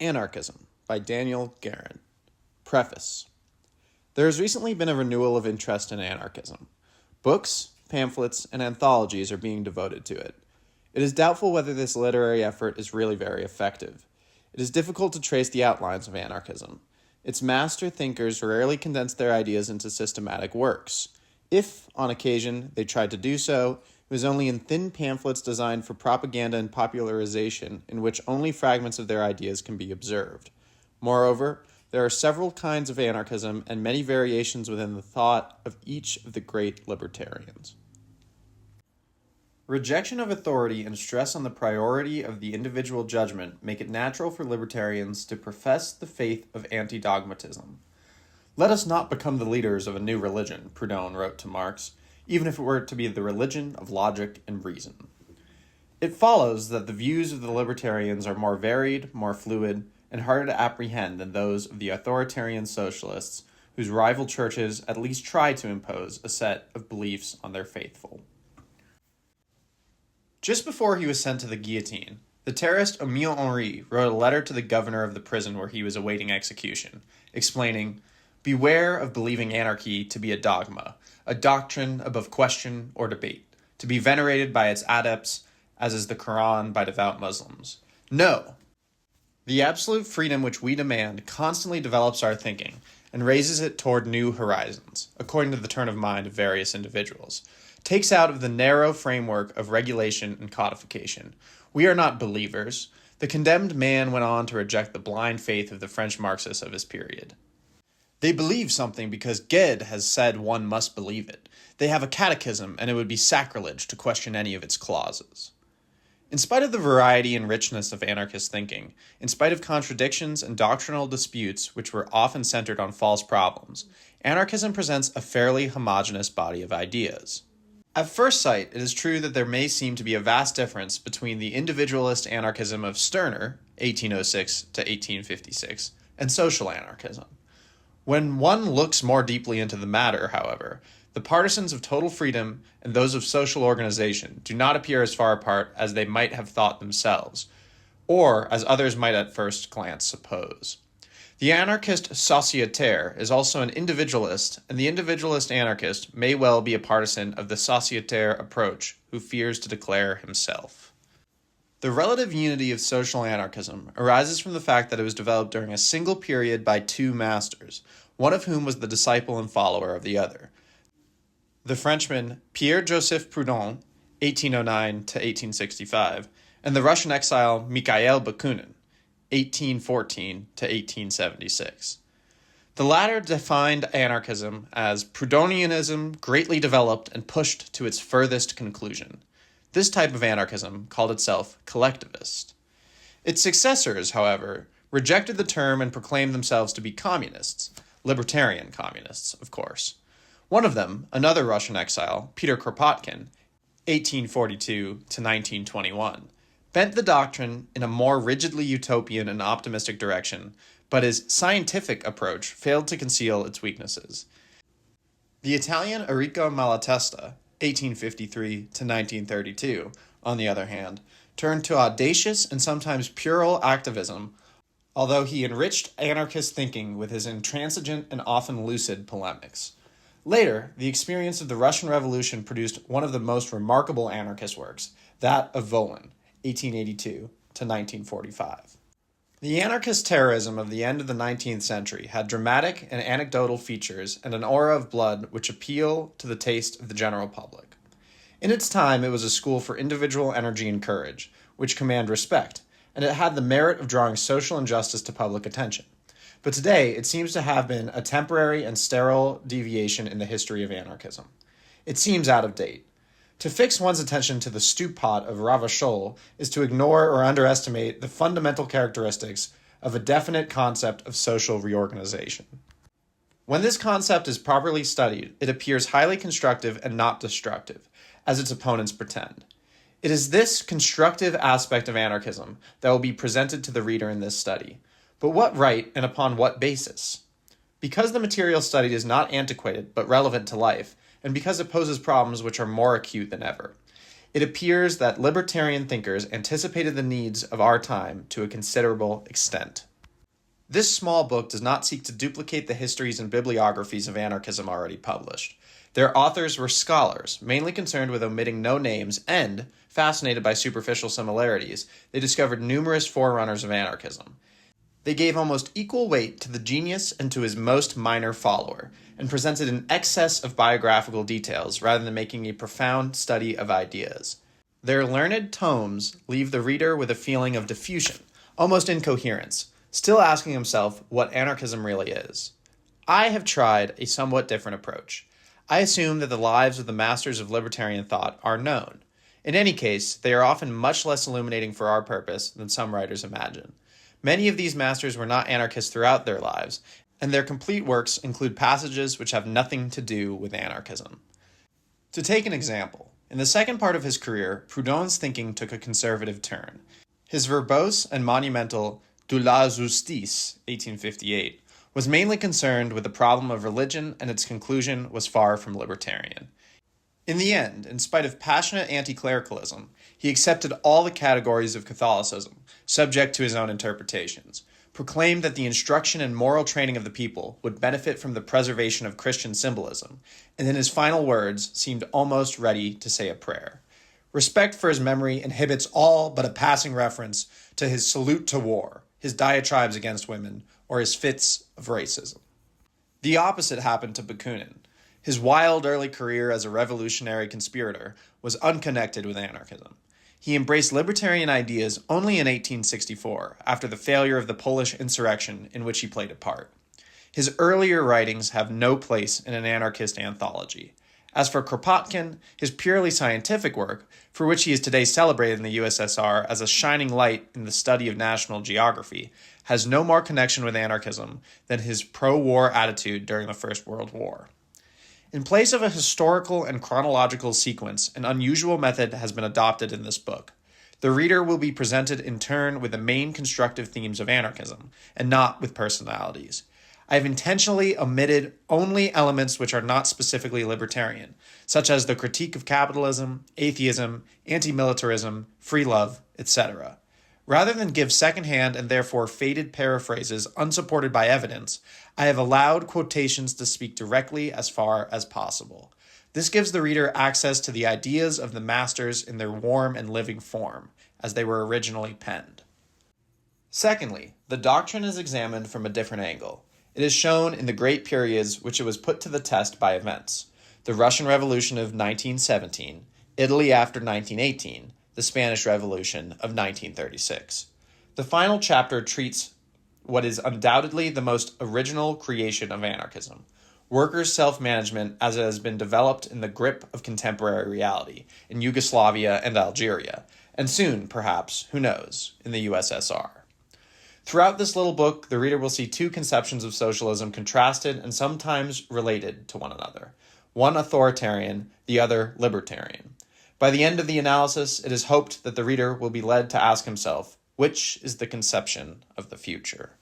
Anarchism by Daniel Guérin. Preface. There has recently been a renewal of interest in anarchism. Books, pamphlets, and anthologies are being devoted to it. It is doubtful whether this literary effort is really very effective. It is difficult to trace the outlines of anarchism. Its master thinkers rarely condense their ideas into systematic works. If, on occasion, they tried to do so, it was only in thin pamphlets designed for propaganda and popularization, in which only fragments of their ideas can be observed. Moreover, there are several kinds of anarchism and many variations within the thought of each of the great libertarians. Rejection of authority and stress on the priority of the individual judgment make it natural for libertarians to profess the faith of anti-dogmatism. "Let us not become the leaders of a new religion," Proudhon wrote to Marx, "even if it were to be the religion of logic and reason." It follows that the views of the libertarians are more varied, more fluid, and harder to apprehend than those of the authoritarian socialists, whose rival churches at least try to impose a set of beliefs on their faithful. Just before he was sent to the guillotine, the terrorist Émile Henry wrote a letter to the governor of the prison where he was awaiting execution, explaining, "Beware of believing anarchy to be a dogma, a doctrine above question or debate, to be venerated by its adepts, as is the Quran by devout Muslims. No! The absolute freedom which we demand constantly develops our thinking and raises it toward new horizons, according to the turn of mind of various individuals, takes out of the narrow framework of regulation and codification. We are not believers." The condemned man went on to reject the blind faith of the French Marxists of his period. "They believe something because Gued has said one must believe it. They have a catechism, and it would be sacrilege to question any of its clauses." In spite of the variety and richness of anarchist thinking, in spite of contradictions and doctrinal disputes which were often centered on false problems, anarchism presents a fairly homogeneous body of ideas. At first sight, it is true that there may seem to be a vast difference between the individualist anarchism of Stirner, 1806 to 1856, and social anarchism. When one looks more deeply into the matter, however, the partisans of total freedom and those of social organization do not appear as far apart as they might have thought themselves, or as others might at first glance suppose. The anarchist sociétaire is also an individualist, and the individualist anarchist may well be a partisan of the sociétaire approach who fears to declare himself. The relative unity of social anarchism arises from the fact that it was developed during a single period by two masters, one of whom was the disciple and follower of the other. The Frenchman Pierre-Joseph Proudhon, 1809 to 1865, and the Russian exile Mikhail Bakunin, 1814 to 1876. The latter defined anarchism as Proudhonianism greatly developed and pushed to its furthest conclusion. This type of anarchism called itself collectivist. Its successors, however, rejected the term and proclaimed themselves to be communists, libertarian communists, of course. One of them, another Russian exile, Peter Kropotkin, 1842 to 1921, bent the doctrine in a more rigidly utopian and optimistic direction, but his scientific approach failed to conceal its weaknesses. The Italian Enrico Malatesta, 1853 to 1932, on the other hand, turned to audacious and sometimes puerile activism, although he enriched anarchist thinking with his intransigent and often lucid polemics. Later, the experience of the Russian Revolution produced one of the most remarkable anarchist works, that of Volin, 1882 to 1945. The anarchist terrorism of the end of the 19th century had dramatic and anecdotal features and an aura of blood which appeal to the taste of the general public. In its time, it was a school for individual energy and courage, which command respect, and it had the merit of drawing social injustice to public attention. But today, it seems to have been a temporary and sterile deviation in the history of anarchism. It seems out of date. To fix one's attention to the stew pot of Ravachol is to ignore or underestimate the fundamental characteristics of a definite concept of social reorganization. When this concept is properly studied, it appears highly constructive and not destructive, as its opponents pretend. It is this constructive aspect of anarchism that will be presented to the reader in this study. But what right and upon what basis? Because the material studied is not antiquated but relevant to life, and because it poses problems which are more acute than ever, it appears that libertarian thinkers anticipated the needs of our time to a considerable extent. This small book does not seek to duplicate the histories and bibliographies of anarchism already published. Their authors were scholars, mainly concerned with omitting no names, and, fascinated by superficial similarities, they discovered numerous forerunners of anarchism. They gave almost equal weight to the genius and to his most minor follower, and presented an excess of biographical details rather than making a profound study of ideas. Their learned tomes leave the reader with a feeling of diffusion, almost incoherence, still asking himself what anarchism really is. I have tried a somewhat different approach. I assume that the lives of the masters of libertarian thought are known. In any case, they are often much less illuminating for our purpose than some writers imagine. Many of these masters were not anarchists throughout their lives, and their complete works include passages which have nothing to do with anarchism. To take an example, in the second part of his career, Proudhon's thinking took a conservative turn. His verbose and monumental De la Justice, 1858, was mainly concerned with the problem of religion, and its conclusion was far from libertarian. In the end, in spite of passionate anti-clericalism, he accepted all the categories of Catholicism, subject to his own interpretations, proclaimed that the instruction and moral training of the people would benefit from the preservation of Christian symbolism, and in his final words seemed almost ready to say a prayer. Respect for his memory inhibits all but a passing reference to his salute to war, his diatribes against women, or his fits of racism. The opposite happened to Bakunin. His wild early career as a revolutionary conspirator was unconnected with anarchism. He embraced libertarian ideas only in 1864, after the failure of the Polish insurrection in which he played a part. His earlier writings have no place in an anarchist anthology. As for Kropotkin, his purely scientific work, for which he is today celebrated in the USSR as a shining light in the study of national geography, has no more connection with anarchism than his pro-war attitude during the First World War. In place of a historical and chronological sequence, an unusual method has been adopted in this book. The reader will be presented in turn with the main constructive themes of anarchism, and not with personalities. I have intentionally omitted only elements which are not specifically libertarian, such as the critique of capitalism, atheism, anti-militarism, free love, etc. Rather than give secondhand and therefore faded paraphrases unsupported by evidence, I have allowed quotations to speak directly as far as possible. This gives the reader access to the ideas of the masters in their warm and living form, as they were originally penned. Secondly, the doctrine is examined from a different angle. It is shown in the great periods which it was put to the test by events: the Russian Revolution of 1917, Italy after 1918, the Spanish Revolution of 1936. The final chapter treats what is undoubtedly the most original creation of anarchism: workers' self-management as it has been developed in the grip of contemporary reality in Yugoslavia and Algeria, and soon, perhaps, who knows, in the USSR. Throughout this little book, the reader will see two conceptions of socialism contrasted and sometimes related to one another, one authoritarian, the other libertarian. By the end of the analysis, it is hoped that the reader will be led to ask himself, which is the conception of the future?